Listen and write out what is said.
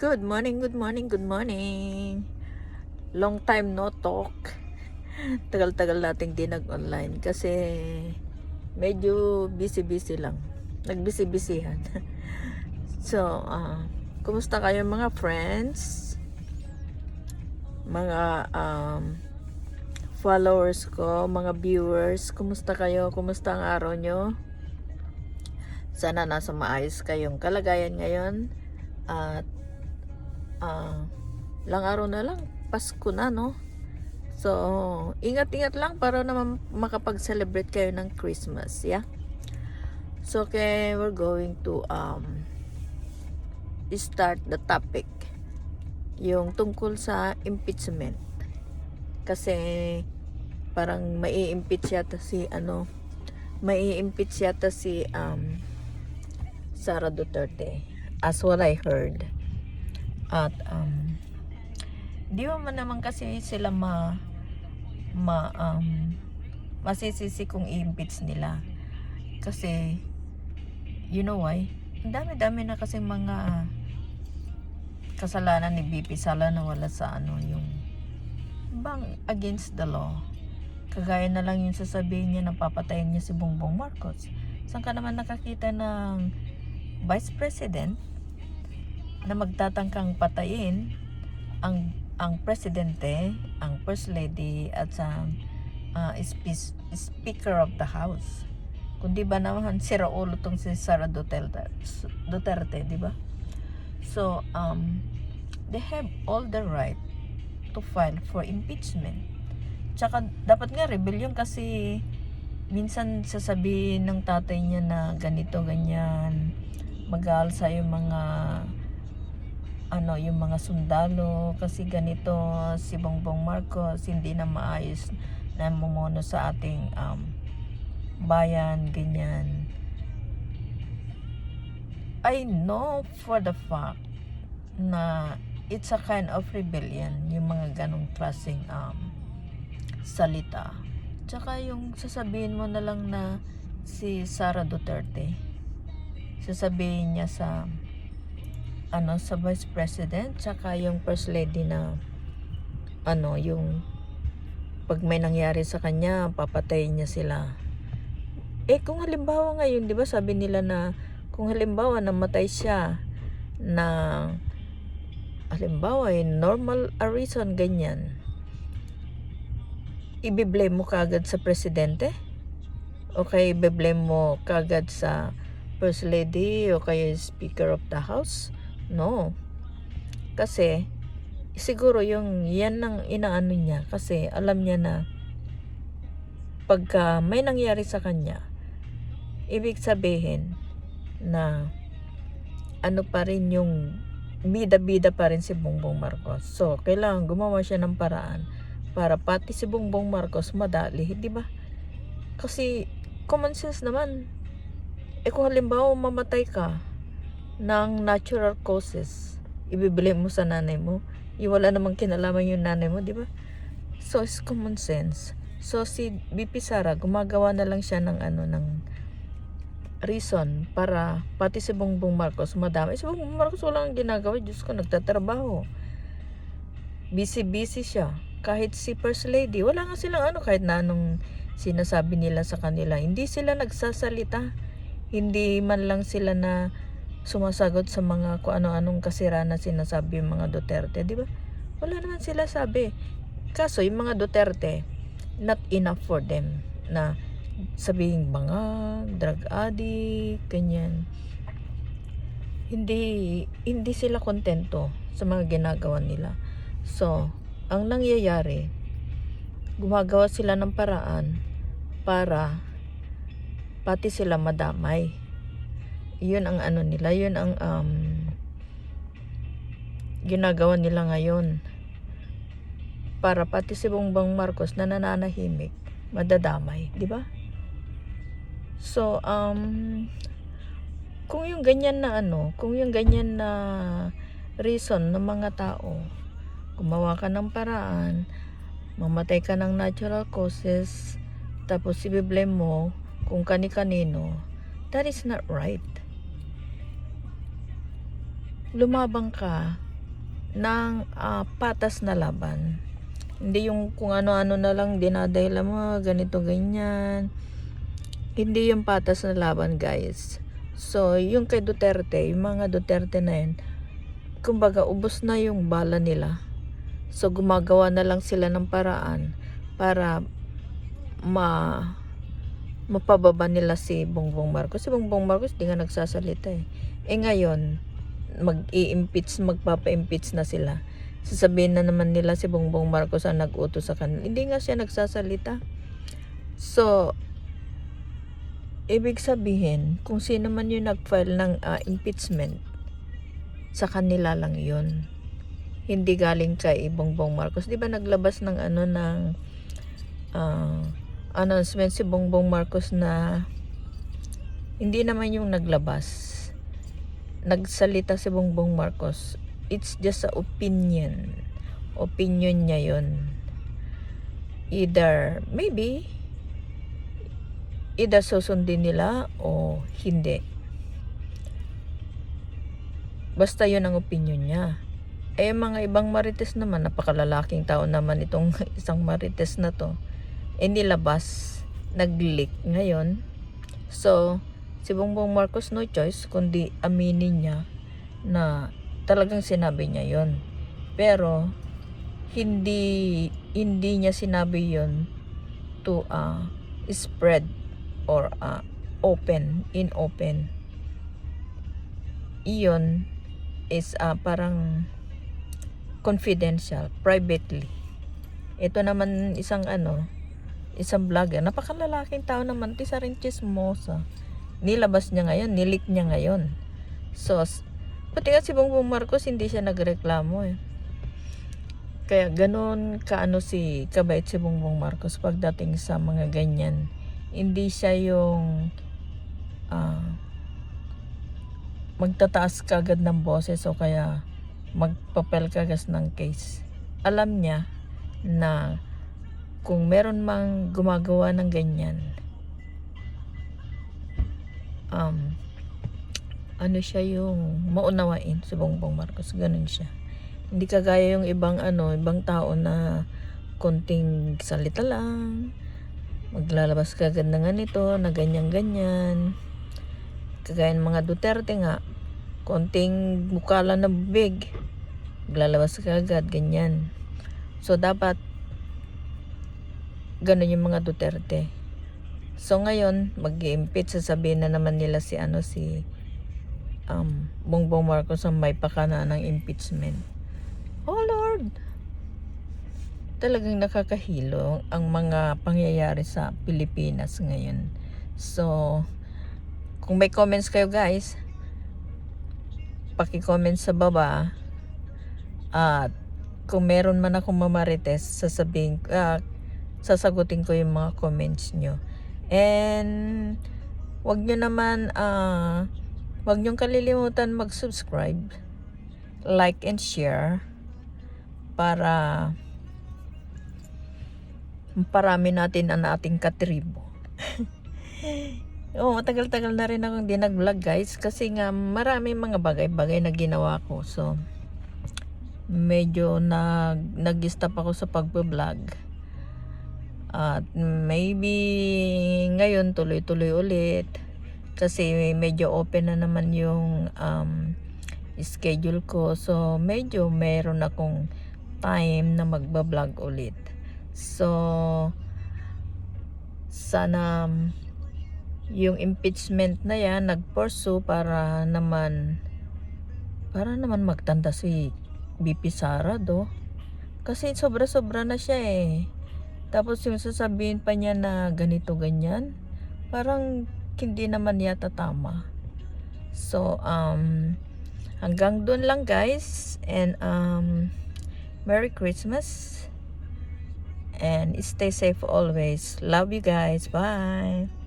Good morning, good morning, good morning. Long time no talk. Tagal-tagal nating di nag-online kasi medyo busy-busy lang. Nagbisi-bisihan. So, kumusta kayo mga friends? Mga followers ko, mga viewers, kumusta kayo? Kumusta ang araw nyo? Sana nasa maayos kayong kalagayan ngayon. At lang araw na lang, Pasko na, no? So, ingat-ingat lang para naman makapag-celebrate kayo ng Christmas, yeah? So, okay, we're going to start the topic. Yung tungkol sa impeachment. Kasi, parang mai-impeach yata si, Sara Duterte. As what I heard. At, di mo man naman kasi sila masisisi kung i-impeach nila. Kasi, you know why? Ang dami-dami na kasi mga kasalanan ni BP Sala na wala sa yung bang against the law. Kagaya na lang yung sasabihin niya na papatayin niya si Bongbong Marcos. Saan ka naman nakakita ng Vice President na magtatangkang patayin ang presidente, ang first lady at ang speaker of the house? Kundi ba naman si Raulo tong si Sara Duterte, di ba? So they have all the right to file for impeachment. Tsaka dapat nga rebellion kasi minsan sasabihin ng tatay niya na ganito ganyan, mag-aalsa yung mga yung mga sundalo kasi ganito si Bongbong Marcos hindi na maayos na mumuno sa ating bayan, ganyan. I know for the fact na it's a kind of rebellion yung mga ganong klaseng salita. Tsaka yung sasabihin mo na lang na si Sara Duterte, sasabihin niya sa Vice President, tsaka yung First Lady na yung pag may nangyari sa kanya, papatayin niya sila. Kung halimbawa ngayon, di ba sabi nila na kung halimbawa namatay siya na halimbawa normal reason, ganyan, i-blame mo kagad sa presidente? O kaya i-blame mo kagad sa First Lady o kaya Speaker of the House? No. Kasi siguro yan ang inaano niya kasi alam niya na pagka may nangyari sa kanya, ibig sabihin na pa rin yung bida-bida pa rin si Bongbong Marcos. So, kailangan gumawa siya ng paraan para pati si Bongbong Marcos madali, di ba? Kasi common sense naman. Kung halimbawa mamatay ka ng natural causes, ibibili mo sa nanay mo, wala namang kinalaman yung nanay mo, di ba? So, it's common sense. So, si BP Sara, gumagawa na lang siya ng reason para pati si Bongbong Marcos madami. Si Bongbong Marcos walang ginagawa, Diyos ko, nagtatrabaho. Busy-busy siya. Kahit si First Lady, wala nga silang kahit na anong sinasabi nila sa kanila. Hindi sila nagsasalita. Hindi man lang sila na sumasagot sa mga kung ano-anong kasira na sinasabi yung mga Duterte, di ba? Wala naman sila sabi. Kaso yung mga Duterte, not enough for them na sabihin mga drug addict, ganyan. Hindi sila kontento sa mga ginagawa nila. So, ang nangyayari, gumagawa sila ng paraan para pati sila madamay. Yun ang nila, yun ang ginagawa nila ngayon. Para pati si Bongbong Marcos na nananahimik, madadamay, di ba? So, kung yung ganyan na reason ng mga tao, gumawa ka ng paraan, mamatay ka ng natural causes, tapos i-blame mo kung kani-kanino, that is not right. Lumabang ka ng patas na laban. Hindi yung kung ano-ano na lang dinadahilan mo, ganito, ganyan. Hindi yung patas na laban, guys. So, yung kay Duterte, yung mga Duterte na yun, kumbaga, ubos na yung bala nila. So, gumagawa na lang sila ng paraan para mapababa nila si Bongbong Marcos. Si Bongbong Marcos di nga nagsasalita eh. Ngayon, magpapa-impeach na sila. Sasabihin na naman nila si Bongbong Marcos ang nag-utos sa kanila. Hindi nga siya nagsasalita. So, ibig sabihin, kung sino man yung nag-file ng impeachment, sa kanila lang yun. Hindi galing kay Bongbong Marcos. Di ba naglabas ng announcement si Bongbong Marcos na hindi naman yung naglabas. Nagsalita si Bongbong Marcos. It's just a opinion. Opinion niya yun. Either susundin nila o hindi. Basta yun ang opinion niya. Mga ibang marites naman, napakalalaking tao naman itong isang marites na to, nilabas, nag-leak ngayon. So, si Bongbong Marcos no choice kundi aminin niya na talagang sinabi niya yon. Pero, hindi niya sinabi yon to spread or in open. Iyon is parang confidential, privately. Ito naman isang vlogger, napakalalaking tao naman, isa rin chismosa. Nilabas niya ngayon, nilik niya ngayon. So, pati nga si Bongbong Marcos hindi siya nagreklamo eh. Kaya ganun kabait si Bongbong Marcos pagdating sa mga ganyan. Hindi siya yung magtataas kagad ng boses o kaya magpapel kagas ng case. Alam niya na kung meron mang gumagawa ng ganyan, siya yung maunawain si Bongbong Marcos. Ganun siya. Hindi kagaya yung ibang tao na konting salita lang, maglalabas kagad na ganito, na ganyan-ganyan. Kagaya ng mga Duterte nga, konting mukha lang na big, maglalabas kagad, ganyan. So, dapat ganun yung mga Duterte. So, ngayon, mag-i-impeach, sasabihin na naman nila si Bongbong Marcos ang may pakana ng impeachment. Oh Lord! Talagang nakakahilo ang mga pangyayari sa Pilipinas ngayon. So, kung may comments kayo guys, paki-comment sa baba. At kung meron man akong mamarites, sasagutin ko yung mga comments nyo. And wag nyo kalilimutan mag-subscribe, like and share para parami natin ang ating katribo. Matagal-tagal na rin akong di nag-vlog guys kasi nga marami mga bagay-bagay na ginawa ko. So, medyo nag-stop ako sa pag-vlog. At maybe ngayon tuloy-tuloy ulit kasi medyo open na naman yung schedule ko. So, medyo meron akong time na magba-vlog ulit. So, sana yung impeachment na yan nag-pursue para naman magtanda si BP Sara kasi sobra-sobra na siya eh. Tapos yung sasabihin pa niya na ganito ganyan, parang hindi naman yata tama. So hanggang doon lang guys, and Merry Christmas and stay safe always. Love you guys. Bye.